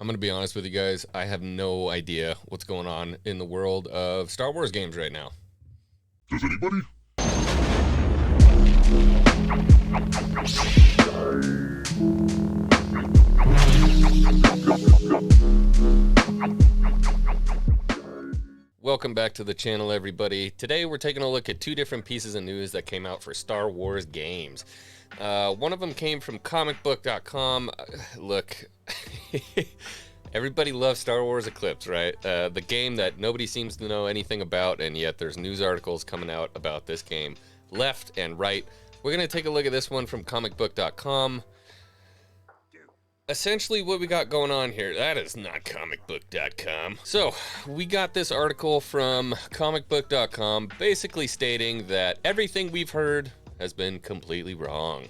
I'm gonna be honest with you guys, I have no idea what's going on in the world of Star Wars games right now. Does anybody? Welcome back to the channel, everybody. Today we're taking a look at two different pieces of news that came out for Star Wars games. One of them came from comicbook.com. Look, everybody loves Star Wars Eclipse, right? The game that nobody seems to know anything about, and yet there's news articles coming out about this game left and right. We're going to take a look at this one from comicbook.com. Essentially what we got going on here, that is not comicbook.com. So we got this article from comicbook.com basically stating that everything we've heard has been completely wrong.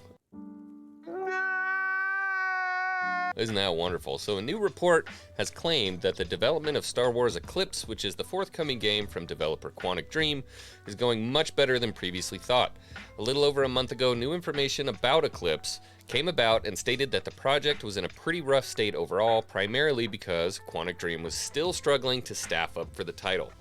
Isn't that wonderful? So a new report has claimed that the development of Star Wars Eclipse, which is the forthcoming game from developer Quantic Dream, is going much better than previously thought. A little over a month ago, new information about Eclipse came about and stated that the project was in a pretty rough state overall, primarily because Quantic Dream was still struggling to staff up for the title.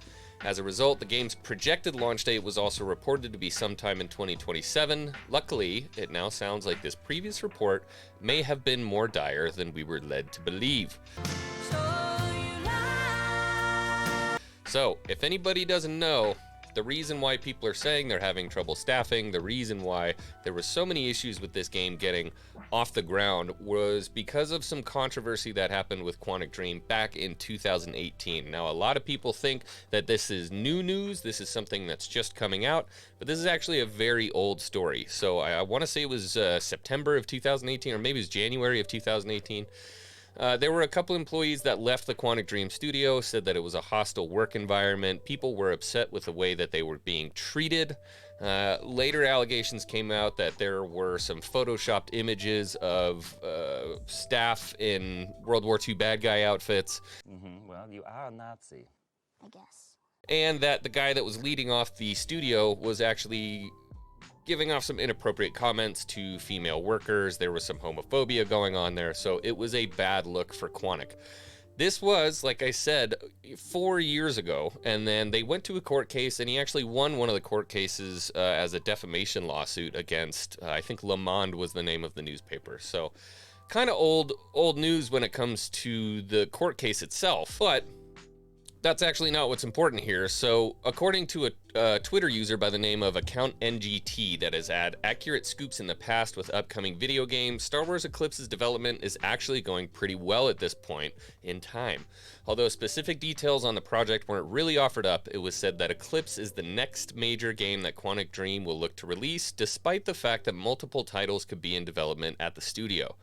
As a result, the game's projected launch date was also reported to be sometime in 2027. Luckily, it now sounds like this previous report may have been more dire than we were led to believe. So, if anybody doesn't know, the reason why people are saying they're having trouble staffing, the reason why there were so many issues with this game getting off the ground was because of some controversy that happened with Quantic Dream back in 2018. Now, a lot of people think that this is new news, this is something that's just coming out, but this is actually a very old story. So I want to say it was September of 2018, or maybe it was January of 2018. There were a couple employees that left the Quantic Dream studio, said that it was a hostile work environment. People were upset with the way that they were being treated. Later allegations came out that there were some photoshopped images of staff in World War II bad guy outfits. Well, you are a Nazi, I guess. And that the guy that was leading off the studio was actually giving off some inappropriate comments to female workers. There was some homophobia going on there, so it was a bad look for Quantic. This was, like I said, 4 years ago, and then they went to a court case, and he actually won one of the court cases as a defamation lawsuit against, I think Le Monde was the name of the newspaper. So kind of old news when it comes to the court case itself, but that's actually not what's important here. So according to a Twitter user by the name of Account NGT that has had accurate scoops in the past with upcoming video games, Star Wars Eclipse's development is actually going pretty well at this point in time. Although specific details on the project weren't really offered up, it was said that Eclipse is the next major game that Quantic Dream will look to release, despite the fact that multiple titles could be in development at the studio.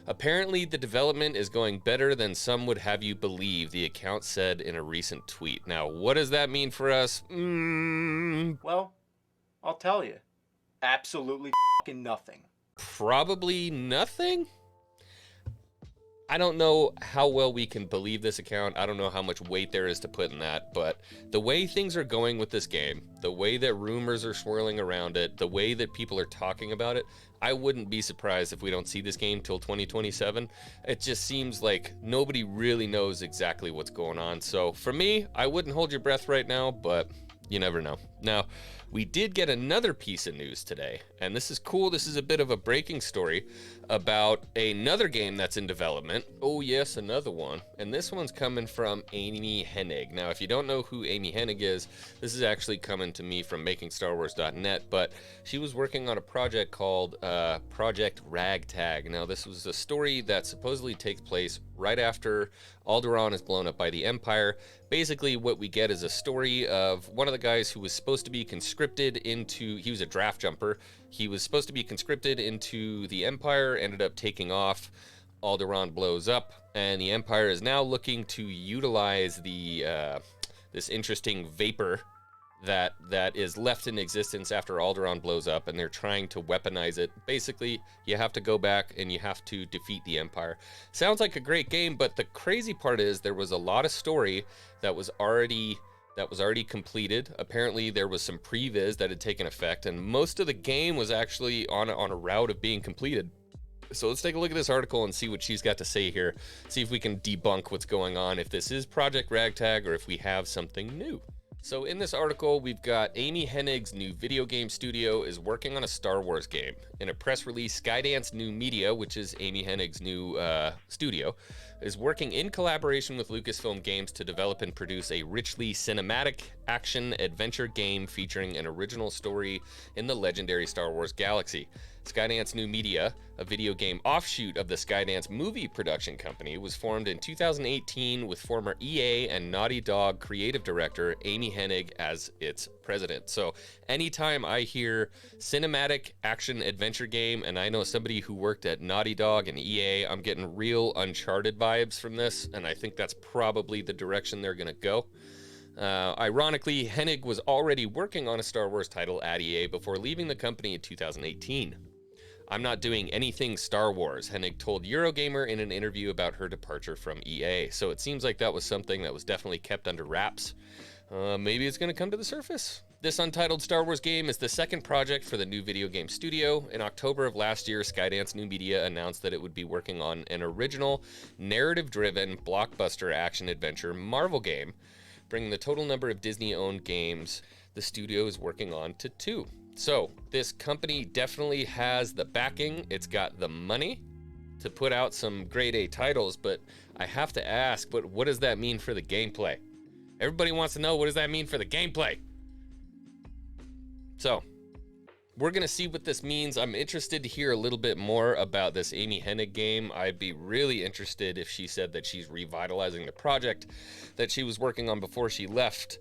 Apparently, the development is going better than some would have you believe, the account said in a recent tweet. Now, what does that mean for us? Well, I'll tell you. Absolutely fucking nothing. Probably nothing? I don't know how well we can believe this account. I don't know how much weight there is to put in that, but the way things are going with this game, the way that rumors are swirling around it, the way that people are talking about it, I wouldn't be surprised if we don't see this game till 2027. It just seems like nobody really knows exactly what's going on. So for me, I wouldn't hold your breath right now, but you never know. Now, we did get another piece of news today, and this is cool. This is a bit of a breaking story about another game that's in development. Oh yes, another one. And this one's coming from Amy Hennig. Now, if you don't know who Amy Hennig is, this is actually coming to me from makingstarwars.net, but she was working on a project called Project Ragtag. Now, this was a story that supposedly takes place right after Alderaan is blown up by the Empire. Basically, what we get is a story of one of the guys who was supposed to be conscripted into, he was a draft jumper. He was supposed to be conscripted into the Empire, ended up taking off. Alderaan blows up, and the Empire is now looking to utilize the this interesting vapor that is left in existence after Alderaan blows up, and they're trying to weaponize it. Basically, you have to go back and you have to defeat the Empire. Sounds like a great game, but the crazy part is there was a lot of story that was already completed. Apparently, there was some previs that had taken effect, and most of the game was actually on a route of being completed. So let's take a look at this article and see what she's got to say here. See if we can debunk what's going on, if this is Project Ragtag or if we have something new. So in this article, we've got Amy Hennig's new video game studio is working on a Star Wars game. In a press release, Skydance New Media, which is Amy Hennig's new studio, is working in collaboration with Lucasfilm Games to develop and produce a richly cinematic action-adventure game featuring an original story in the legendary Star Wars galaxy. Skydance New Media, a video game offshoot of the Skydance movie production company, was formed in 2018 with former EA and Naughty Dog creative director Amy Hennig as its president. So anytime I hear cinematic action adventure game, and I know somebody who worked at Naughty Dog and EA, I'm getting real Uncharted vibes from this, and I think that's probably the direction they're going to go. Ironically, Hennig was already working on a Star Wars title at EA before leaving the company in 2018. "I'm not doing anything Star Wars," Hennig told Eurogamer in an interview about her departure from EA. So it seems like that was something that was definitely kept under wraps. Maybe it's going to come to the surface. This untitled Star Wars game is the second project for the new video game studio. In October of last year, Skydance New Media announced that it would be working on an original, narrative-driven, blockbuster action-adventure Marvel game, bringing the total number of Disney-owned games the studio is working on to 2. So this company definitely has the backing. It's got the money to put out some grade A titles, but I have to ask, but what does that mean for the gameplay? Everybody wants to know, what does that mean for the gameplay? So we're going to see what this means. I'm interested to hear a little bit more about this Amy Hennig game. I'd be really interested if she said that she's revitalizing the project that she was working on before she left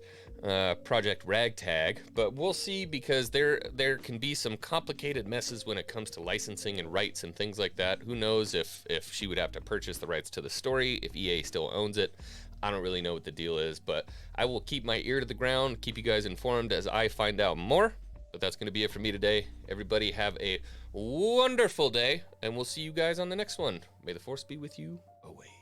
Project Ragtag, but we'll see, because there can be some complicated messes when it comes to licensing and rights and things like that. Who knows if she would have to purchase the rights to the story, if EA still owns it. I don't really know what the deal is, but I will keep my ear to the ground, keep you guys informed as I find out more. But that's going to be it for me today. Everybody have a wonderful day, and we'll see you guys on the next one. May the Force be with you always.